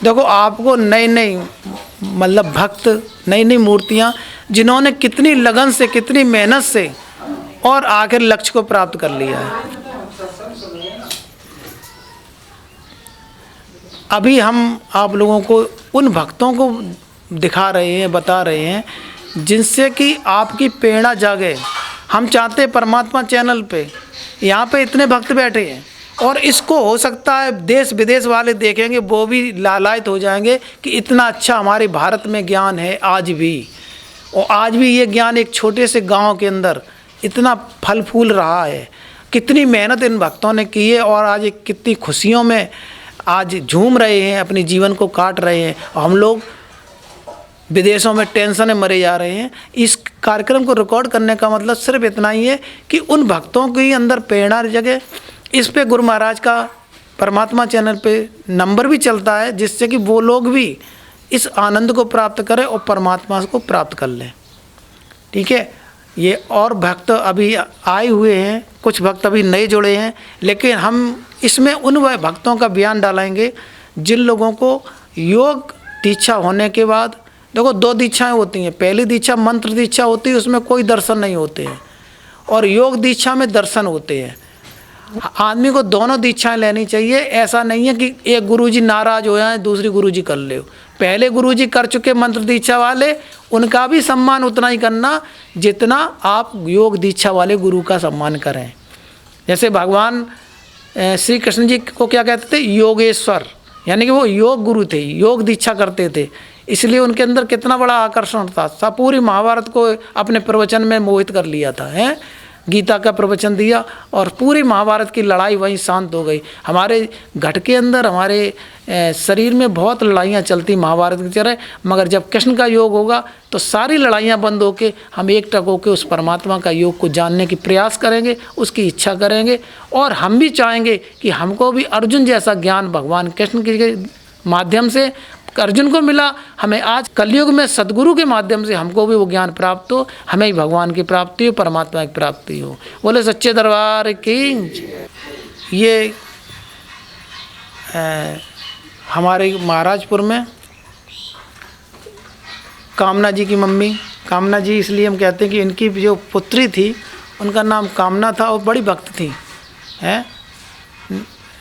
देखो आपको नई नई मतलब भक्त, नई नई मूर्तियाँ, जिन्होंने कितनी लगन से, कितनी मेहनत से और आखिर लक्ष्य को प्राप्त कर लिया है। अभी हम आप लोगों को उन भक्तों को दिखा रहे हैं, बता रहे हैं, जिनसे कि आपकी प्रेरणा जागे। हम चाहते हैं परमात्मा चैनल पे यहाँ पे इतने भक्त बैठे हैं, और इसको हो सकता है देश विदेश वाले देखेंगे, वो भी लालायित हो जाएंगे कि इतना अच्छा हमारे भारत में ज्ञान है आज भी। और आज भी ये ज्ञान एक छोटे से गांव के अंदर इतना फल फूल रहा है। कितनी मेहनत इन भक्तों ने की है, और आज कितनी खुशियों में आज झूम रहे हैं, अपने जीवन को काट रहे हैं। हम लोग विदेशों में टेंशन में मरे जा रहे हैं। इस कार्यक्रम को रिकॉर्ड करने का मतलब सिर्फ इतना ही है कि उन भक्तों के अंदर प्रेरणा जगे। इस पे गुरु महाराज का परमात्मा चैनल पे नंबर भी चलता है, जिससे कि वो लोग भी इस आनंद को प्राप्त करें और परमात्मा को प्राप्त कर लें। ठीक है, ये और भक्त अभी आए हुए हैं, कुछ भक्त अभी नए जुड़े हैं, लेकिन हम इसमें उन भक्तों का बयान डालेंगे जिन लोगों को योग दीक्षा होने के बाद, देखो 2 दीक्षाएं होती हैं। पहली दीक्षा मंत्र दीक्षा होती है, उसमें कोई दर्शन नहीं होते हैं, और योग दीक्षा में दर्शन होते हैं। आदमी को दोनों दीक्षाएं लेनी चाहिए। ऐसा नहीं है कि एक गुरुजी नाराज हो जाए दूसरी गुरुजी कर ले। पहले गुरुजी कर चुके मंत्र दीक्षा वाले, उनका भी सम्मान उतना ही करना जितना आप योग दीक्षा वाले गुरु का सम्मान करें। जैसे भगवान श्री कृष्ण जी को क्या कहते थे? योगेश्वर, यानी कि वो योग गुरु थे, योग दीक्षा करते थे, इसलिए उनके अंदर कितना बड़ा आकर्षण था। सब पूरी महाभारत को अपने प्रवचन में मोहित कर लिया था, हैं? गीता का प्रवचन दिया और पूरी महाभारत की लड़ाई वहीं शांत हो गई। हमारे घट के अंदर, हमारे शरीर में बहुत लड़ाइयाँ चलती महाभारत की तरह, मगर जब कृष्ण का योग होगा तो सारी लड़ाइयाँ बंद होके हम एकटक होकर उस परमात्मा का योग को जानने की प्रयास करेंगे, उसकी इच्छा करेंगे। और हम भी चाहेंगे कि हमको भी अर्जुन जैसा ज्ञान भगवान कृष्ण के माध्यम से अर्जुन को मिला, हमें आज कलयुग में सदगुरु के माध्यम से हमको भी वो ज्ञान प्राप्त हो, हमें ही भगवान की प्राप्ति हो, परमात्मा की प्राप्ति हो। बोले सच्चे दरबार की। ये हमारे महाराजपुर में कामना जी की मम्मी, कामना जी इसलिए हम कहते हैं कि इनकी जो पुत्री थी उनका नाम कामना था और बड़ी भक्त थी, हैं?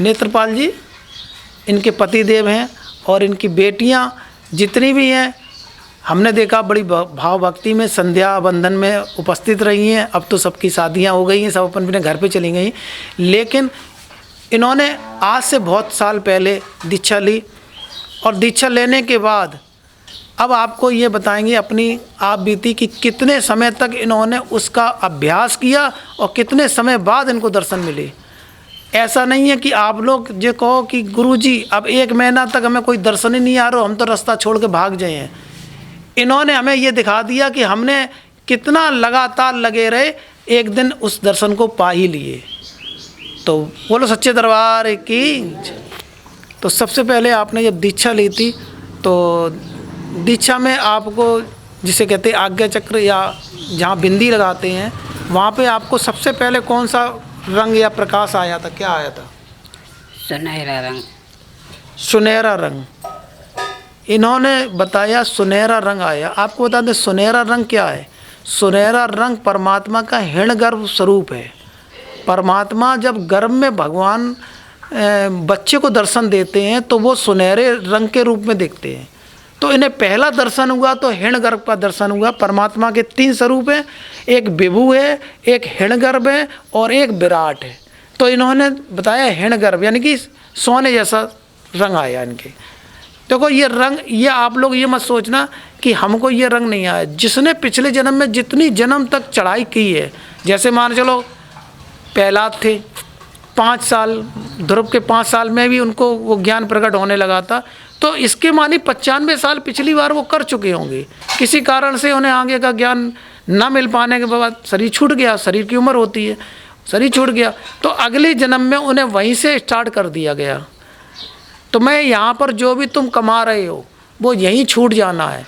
नेत्रपाल जी इनके पति देव हैं, और इनकी बेटियां जितनी भी हैं हमने देखा बड़ी भाव भक्ति में संध्या बंधन में उपस्थित रही हैं। अब तो सबकी शादियां हो गई हैं, सब अपन अपने घर पे चली गई, लेकिन इन्होंने आज से बहुत साल पहले दीक्षा ली, और दीक्षा लेने के बाद अब आपको ये बताएंगे अपनी आप बीती कि कितने समय तक इन्होंने उसका अभ्यास किया और कितने समय बाद इनको दर्शन मिले। ऐसा नहीं है कि आप लोग जो कहो कि गुरुजी अब 1 महीना तक हमें कोई दर्शन ही नहीं आ रहा, हम तो रास्ता छोड़ के भाग जाए हैं। इन्होंने हमें ये दिखा दिया कि हमने कितना लगातार लगे रहे, एक दिन उस दर्शन को पा ही लिए। तो बोलो सच्चे दरबार की। तो सबसे पहले आपने जब दीक्षा ली थी, तो दीक्षा में आपको जिसे कहते हैं आज्ञा चक्र, या जहाँ बिंदी लगाते हैं, वहाँ पे आपको सबसे पहले कौन सा रंग या प्रकाश आया था? क्या आया था? सुनहरा रंग। सुनहरा रंग इन्होंने बताया, सुनहरा रंग आया। आपको बता दें सुनहरा रंग क्या है? सुनहरा रंग परमात्मा का हिरण्यगर्भ स्वरूप है। परमात्मा जब गर्भ में भगवान बच्चे को दर्शन देते हैं तो वो सुनहरे रंग के रूप में देखते हैं। तो इन्हें पहला दर्शन हुआ तो हिरण्यगर्भ का दर्शन हुआ। परमात्मा के 3 स्वरूप हैं, एक विभु है, एक हिरण्यगर्भ है और एक विराट है। तो इन्होंने बताया हिरण्यगर्भ, यानी कि सोने जैसा रंग आया इनके। देखो ये रंग, ये आप लोग ये मत सोचना कि हमको ये रंग नहीं आया। जिसने पिछले जन्म में जितनी जन्म तक चढ़ाई की है, जैसे मान चलो प्रहलाद थे, 5 साल, ध्रुव के 5 साल में भी उनको वो ज्ञान प्रकट होने लगा था, तो इसके मानी 95 साल पिछली बार वो कर चुके होंगे। किसी कारण से उन्हें आगे का ज्ञान ना मिल पाने के बाद शरीर छूट गया, शरीर की उम्र होती है, शरीर छूट गया, तो अगले जन्म में उन्हें वहीं से स्टार्ट कर दिया गया। तो मैं यहाँ पर जो भी तुम कमा रहे हो वो यहीं छूट जाना है,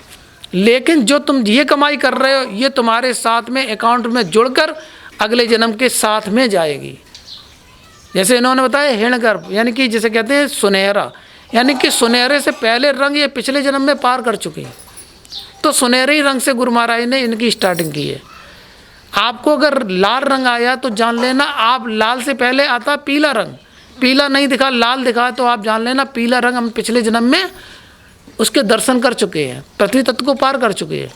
लेकिन जो तुम ये कमाई कर रहे हो ये तुम्हारे साथ में अकाउंट में जुड़कर अगले जन्म के साथ में जाएगी। जैसे इन्होंने बताया हिरण्यगर्भ, यानी कि जिसे कहते हैं सुनहरा, यानी कि सुनहरे से पहले रंग ये पिछले जन्म में पार कर चुके हैं। तो सुनहरे ही रंग से गुरु महाराज ने इनकी स्टार्टिंग की है। आपको अगर लाल रंग आया तो जान लेना आप लाल से पहले आता पीला रंग, पीला नहीं दिखा लाल दिखा तो आप जान लेना पीला रंग हम पिछले जन्म में उसके दर्शन कर चुके हैं, पृथ्वी तत्व को पार कर चुके हैं।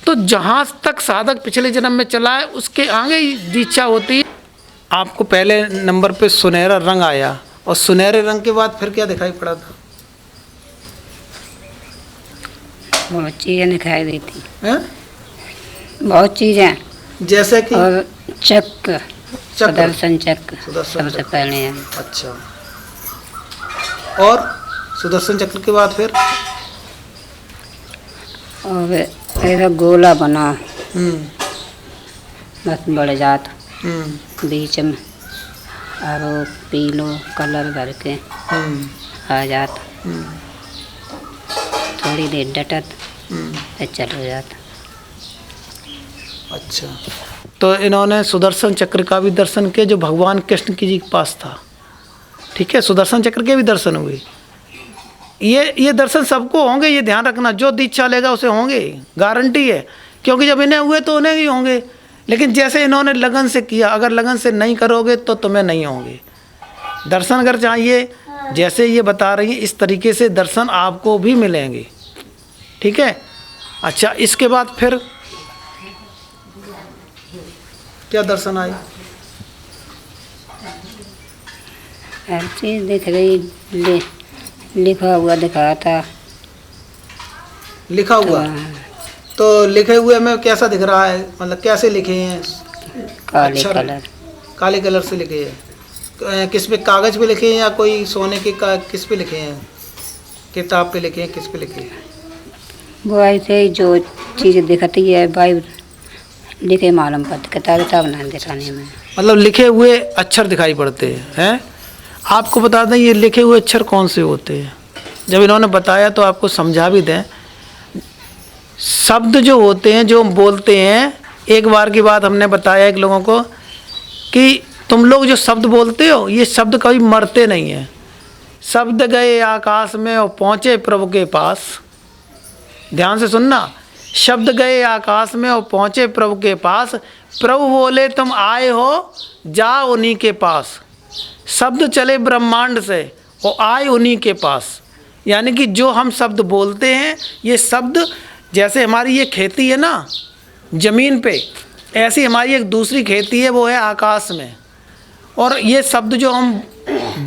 तो जहाँ तक साधक पिछले जन्म में चला है उसके आगे ही दीक्षा होती है। आपको पहले नंबर पे सुनहरा रंग आया और सुनहरे रंग के बाद फिर क्या दिखाई पड़ा था? बहुत चीज़ें दिखाई देती, हैं? बहुत चीज़ें, जैसे कि और चक्र, सुदर्शन चक्र सुदर्शन सबसे पहले है। अच्छा, और सुदर्शन चक्र के बाद फिर और ऐसा गोला बना, बस बढ़ जात बीच में और वो पीलो कलर भर के आ जात, थोड़ी देर डटत फिर चल जाता। अच्छा, तो इन्होंने सुदर्शन चक्र का भी दर्शन किया जो भगवान कृष्ण की जी के पास था। ठीक है, सुदर्शन चक्र के भी दर्शन हुए। ये दर्शन सबको होंगे, ये ध्यान रखना, जो दीक्षा लेगा उसे होंगे, गारंटी है। क्योंकि जब इन्हें हुए तो उन्हें ही होंगे, लेकिन जैसे इन्होंने लगन से किया, अगर लगन से नहीं करोगे तो तुम्हें नहीं होंगे दर्शन। अगर चाहिए जैसे ये बता रही है इस तरीके से दर्शन आपको भी मिलेंगे। ठीक है। अच्छा, इसके बाद फिर क्या दर्शन आई? हर चीज़ दिख रही, लिखा हुआ दिखा था। लिखा हुआ तो लिखे हुए में कैसा दिख रहा है, मतलब कैसे लिखे हैं? काले अक्षर कलर, काले कलर से लिखे हैं। किस पे, कागज पे लिखे हैं या कोई सोने के किस पे लिखे हैं? किताब पे लिखे हैं, किस पे लिखे हैं? वो ऐसे ही जो चीज़ दिखती है भाई लिखे मालूम पड़ती, किताब किताब नहीं दिखाने में, मतलब लिखे हुए अक्षर दिखाई पड़ते हैं। आपको बता दें ये लिखे हुए अक्षर कौन से होते हैं, जब इन्होंने बताया तो आपको समझा भी दें। शब्द जो होते हैं जो हम बोलते हैं, एक बार की बात हमने बताया एक लोगों को कि तुम लोग जो शब्द बोलते हो ये शब्द कभी मरते नहीं हैं। शब्द गए आकाश में और पहुँचे प्रभु के पास। ध्यान से सुनना, शब्द गए आकाश में और पहुँचे प्रभु के पास। प्रभु बोले तुम आए हो जाओ उन्हीं के पास। शब्द चले ब्रह्मांड से और आए उन्हीं के पास। यानी कि जो हम शब्द बोलते हैं ये शब्द, जैसे हमारी ये खेती है ना ज़मीन पे, ऐसी हमारी एक दूसरी खेती है वो है आकाश में। और ये शब्द जो हम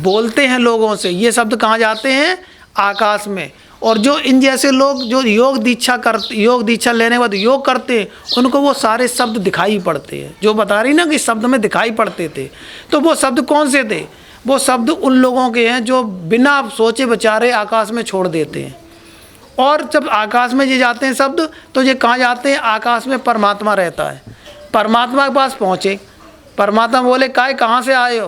बोलते हैं लोगों से, ये शब्द कहाँ जाते हैं? आकाश में। और जो इन जैसे लोग जो योग दीक्षा लेने के बाद योग करते हैं उनको वो सारे शब्द दिखाई पड़ते हैं। जो बता रही ना कि शब्द में दिखाई पड़ते थे, तो वो शब्द कौन से थे? वो शब्द उन लोगों के हैं जो बिना सोचे विचारे आकाश में छोड़ देते हैं। और जब आकाश में ये जाते हैं शब्द तो ये कहाँ जाते हैं? आकाश में परमात्मा रहता है। परमात्मा के पास पहुँचे, परमात्मा बोले कहाँ से आए हो?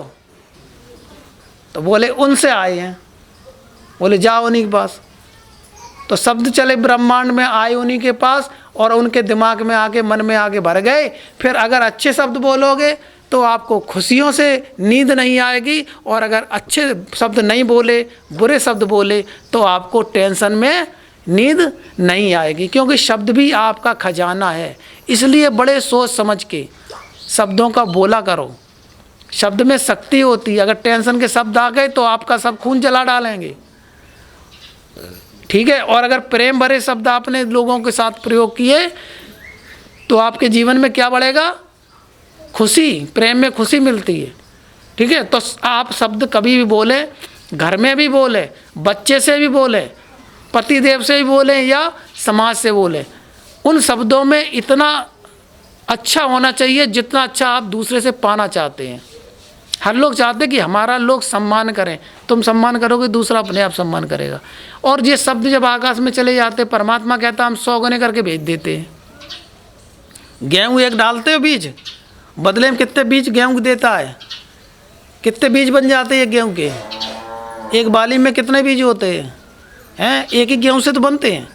तो बोले उनसे आए हैं। बोले जाओ उन्हीं के पास। तो शब्द चले ब्रह्मांड में, आए उन्हीं के पास और उनके दिमाग में आके, मन में आके भर गए। फिर अगर अच्छे शब्द बोलोगे तो आपको खुशियों से नींद नहीं आएगी, और अगर अच्छे शब्द नहीं बोले, बुरे शब्द बोले तो आपको टेंशन में नींद नहीं आएगी। क्योंकि शब्द भी आपका खजाना है। इसलिए बड़े सोच समझ के शब्दों का बोला करो। शब्द में शक्ति होती है। अगर टेंशन के शब्द आ गए तो आपका सब खून जला डालेंगे। ठीक है। और अगर प्रेम भरे शब्द आपने लोगों के साथ प्रयोग किए तो आपके जीवन में क्या बढ़ेगा? खुशी, प्रेम में खुशी मिलती है। ठीक है। तो आप शब्द कभी भी बोले, घर में भी बोले, बच्चे से भी बोले, पतिदेव से भी बोले या समाज से बोले, उन शब्दों में इतना अच्छा होना चाहिए जितना अच्छा आप दूसरे से पाना चाहते हैं। हर लोग चाहते हैं कि हमारा लोग सम्मान करें। तुम सम्मान करोगे दूसरा अपने आप सम्मान करेगा। और ये शब्द जब आकाश में चले जाते, परमात्मा कहता हम 100 गुने करके भेज देते हैं। गेहूँ एक डालते हो बीज, बदले में कितने बीज गेहूँ देता है? कितने बीज बन जाते हैं गेहूँ के? एक बाली में कितने बीज होते हैं? एक ही गेहूँ से तो बनते हैं।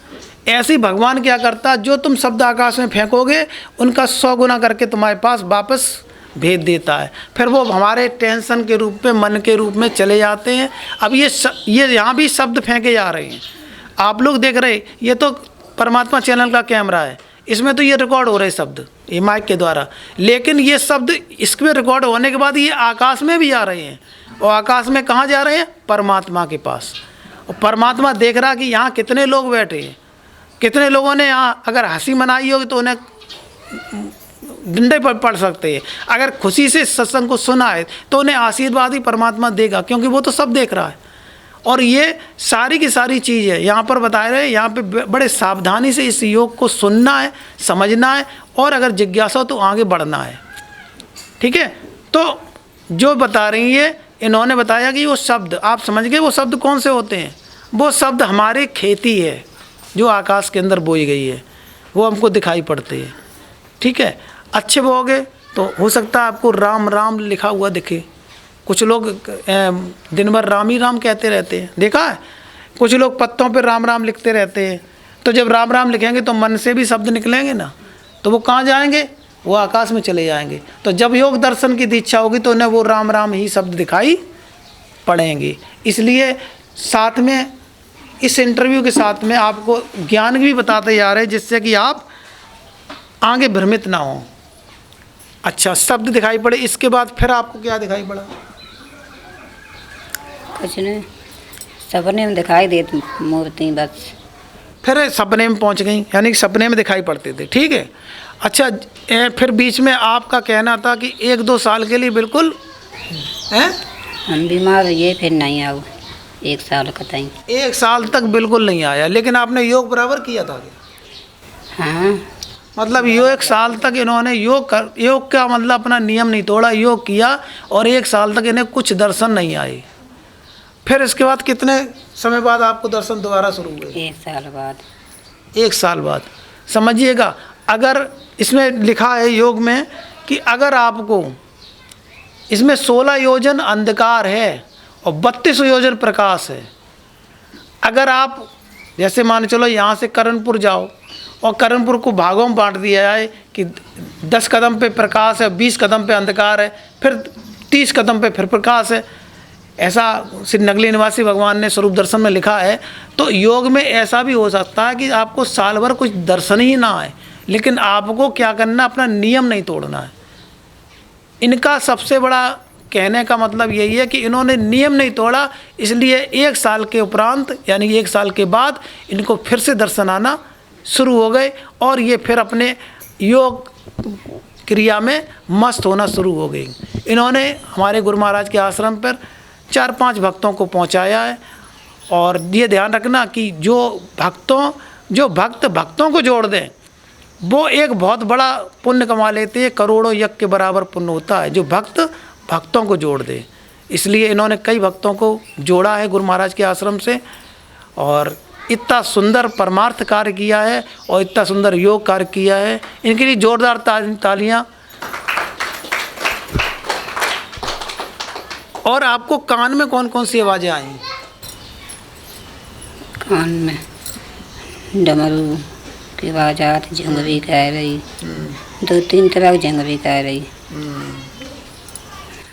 ऐसे ही भगवान क्या करता, जो तुम शब्द आकाश में फेंकोगे उनका 100 गुना करके तुम्हारे पास वापस भेज देता है। फिर वो हमारे टेंशन के रूप में, मन के रूप में चले जाते हैं। अब ये यहाँ भी शब्द फेंके जा रहे हैं, आप लोग देख रहे, ये तो परमात्मा चैनल का कैमरा है, इसमें तो ये रिकॉर्ड हो रहे शब्द ये माइक के द्वारा, लेकिन ये शब्द इसमें रिकॉर्ड होने के बाद ये आकाश में भी जा रहे हैं। और आकाश में कहाँ जा रहे हैं? परमात्मा के पास। और परमात्मा देख रहा कि यहाँ कितने लोग बैठे हैं, कितने लोगों ने यहाँ अगर हंसी मनाई होगी तो उन्हें डंडे पर पड़ सकते हैं, अगर खुशी से सत्संग को सुना है तो उन्हें आशीर्वाद ही परमात्मा देगा, क्योंकि वो तो सब देख रहा है। और ये सारी की सारी चीज़ है यहाँ पर बताए रहे, यहाँ पे बड़े सावधानी से इस योग को सुनना है, समझना है, और अगर जिज्ञासा हो तो आगे बढ़ना है। ठीक है, तो जो बता रही है इन्होंने बताया कि वो शब्द आप समझ गए, वो शब्द कौन से होते हैं? वो शब्द हमारी खेती है जो आकाश के अंदर बोई गई है, वो हमको दिखाई पड़ते हैं। ठीक है, अच्छे बोओगे तो हो सकता है आपको राम राम लिखा हुआ दिखे। कुछ लोग दिन भर राम ही राम कहते रहते हैं, देखा है? कुछ लोग पत्तों पे राम राम लिखते रहते हैं। तो जब राम राम लिखेंगे तो मन से भी शब्द निकलेंगे ना, तो वो कहाँ जाएंगे? वो आकाश में चले जाएंगे। तो जब योग दर्शन की दीक्षा होगी तो उन्हें वो राम राम ही शब्द दिखाई पड़ेंगे। इसलिए साथ में इस इंटरव्यू के साथ में आपको ज्ञान भी बताते जा रहे हैं, जिससे कि आप आगे भ्रमित ना हो। अच्छा, शब्द दिखाई पड़े, इसके बाद फिर आपको क्या दिखाई पड़ा? कुछ नहीं, सपने में दिखाई देती मूर्ति बस। फिर सपने में पहुंच गई, यानी कि सपने में दिखाई पड़ते थे। ठीक है, अच्छा, फिर बीच में आपका कहना था कि 1-2 साल के लिए बिल्कुल हम बीमार हुए, फिर नहीं आओ 1 साल का टाइम। 1 साल तक बिल्कुल नहीं आया, लेकिन आपने योग बराबर किया था क्या? हाँ, मतलब योग 1 साल तक इन्होंने योग का मतलब अपना नियम नहीं तोड़ा, योग किया, और 1 साल तक इन्हें कुछ दर्शन नहीं आए। फिर इसके बाद कितने समय बाद आपको दर्शन दोबारा शुरू हुए? 1 साल बाद। 1 साल बाद। समझिएगा, अगर इसमें लिखा है योग में कि अगर आपको इसमें 16 योजन अंधकार है और 32 योजन प्रकाश है, अगर आप जैसे मान चलो यहाँ से करणपुर जाओ और करणपुर को भागों में बांट दिया जाए कि 10 कदम पे प्रकाश है, 20 कदम पे अंधकार है, फिर 30 कदम पे फिर प्रकाश है, ऐसा श्री नगली निवासी भगवान ने स्वरूप दर्शन में लिखा है। तो योग में ऐसा भी हो सकता है कि आपको साल भर कुछ दर्शन ही ना आए, लेकिन आपको क्या करना, अपना नियम नहीं तोड़ना है। इनका सबसे बड़ा कहने का मतलब यही है कि इन्होंने नियम नहीं तोड़ा, इसलिए 1 साल के उपरांत यानी 1 साल के बाद इनको फिर से दर्शन आना शुरू हो गए, और ये फिर अपने योग क्रिया में मस्त होना शुरू हो गई। इन्होंने हमारे गुरु महाराज के आश्रम पर 4-5 भक्तों को पहुंचाया है। और ये ध्यान रखना कि जो भक्त भक्तों को जोड़ दें, वो एक बहुत बड़ा पुण्य कमा लेते हैं, करोड़ों यज्ञ के बराबर पुण्य होता है जो भक्त भक्तों को जोड़ दे। इसलिए इन्होंने कई भक्तों को जोड़ा है गुरु महाराज के आश्रम से, और इतना सुंदर परमार्थ कार्य किया है और इतना सुंदर योग कार्य किया है। इनके लिए जोरदार तालियां। और आपको कान में कौन कौन सी आवाज़ें आई? कान में डमरू की आवाज़ आती, झंगरी कह रही, 2-3 तरह की झंगरी कह रही।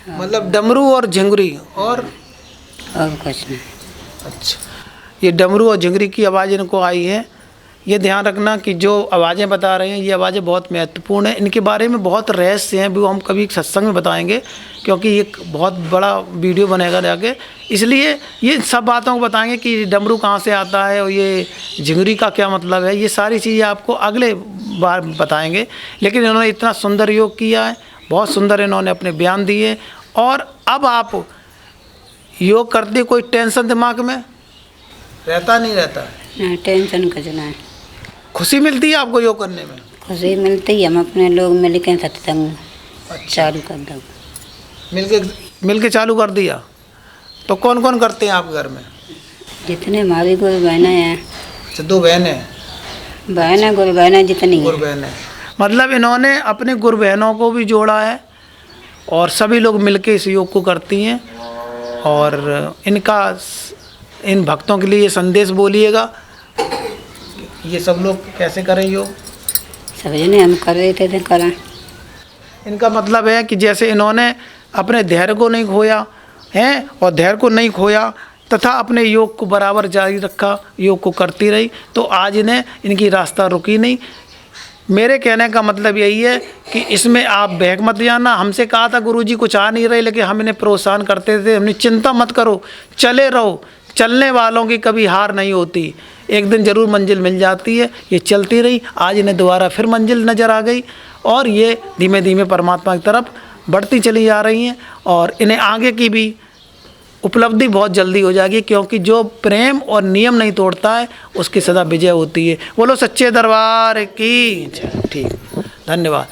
मतलब डमरू और झंगरी और कुछ नहीं। अच्छा, ये डमरू और झंगरी की आवाज़ इनको आई है। ये ध्यान रखना कि जो आवाज़ें बता रहे हैं ये आवाज़ें बहुत महत्वपूर्ण हैं। इनके बारे में बहुत रहस्य हैं, वो हम कभी सत्संग में बताएंगे, क्योंकि ये बहुत बड़ा वीडियो बनेगा जाके। इसलिए ये सब बातों को बताएंगे कि डमरू कहाँ से आता है और ये झंगरी का क्या मतलब है, ये सारी चीज़ें आपको अगले बार बताएंगे। लेकिन इन्होंने इतना सुंदर योग किया है, बहुत सुंदर इन्होंने अपने बयान दिए। और अब आप योग करते कोई टेंशन दिमाग में रहता नहीं रहता है? टेंशन कुछ नहीं। खुशी मिलती है आपको योग करने में? खुशी मिलती है, हम अपने लोग मिल के सत्संग चालू कर दो। मिल के चालू कर दिया। तो कौन कौन करते हैं आप घर में? जितने हमारी गुरु बहनें हैं। अच्छा, 2 बहनें? बहनें गुरु बहनें जितनी गुरु बहनें, मतलब इन्होंने अपने गुरु बहनों को भी जोड़ा है और सभी लोग मिलके इस योग को करती हैं। और इन भक्तों के लिए ये संदेश बोलिएगा, ये सब लोग कैसे करें योग? सब जने हम कर रहे थे करें। इनका मतलब है कि जैसे इन्होंने अपने धैर्य को नहीं खोया है और धैर्य को नहीं खोया तथा अपने योग को बराबर जारी रखा, योग को करती रही, तो आज इन्हें इनकी रास्ता रुकी नहीं। मेरे कहने का मतलब यही है कि इसमें आप बहक मत जाना। हमसे कहा था गुरुजी कुछ आ नहीं रहे, लेकिन हम इन्हें प्रोत्साहन करते थे, हमने चिंता मत करो, चले रहो, चलने वालों की कभी हार नहीं होती, एक दिन ज़रूर मंजिल मिल जाती है। ये चलती रही, आज इन्हें दोबारा फिर मंजिल नज़र आ गई और ये धीमे धीमे परमात्मा की तरफ बढ़ती चली जा रही हैं और इन्हें आगे की भी उपलब्धि बहुत जल्दी हो जाएगी, क्योंकि जो प्रेम और नियम नहीं तोड़ता है उसकी सदा विजय होती है। बोलो सच्चे दरबार की जय। ठीक, धन्यवाद।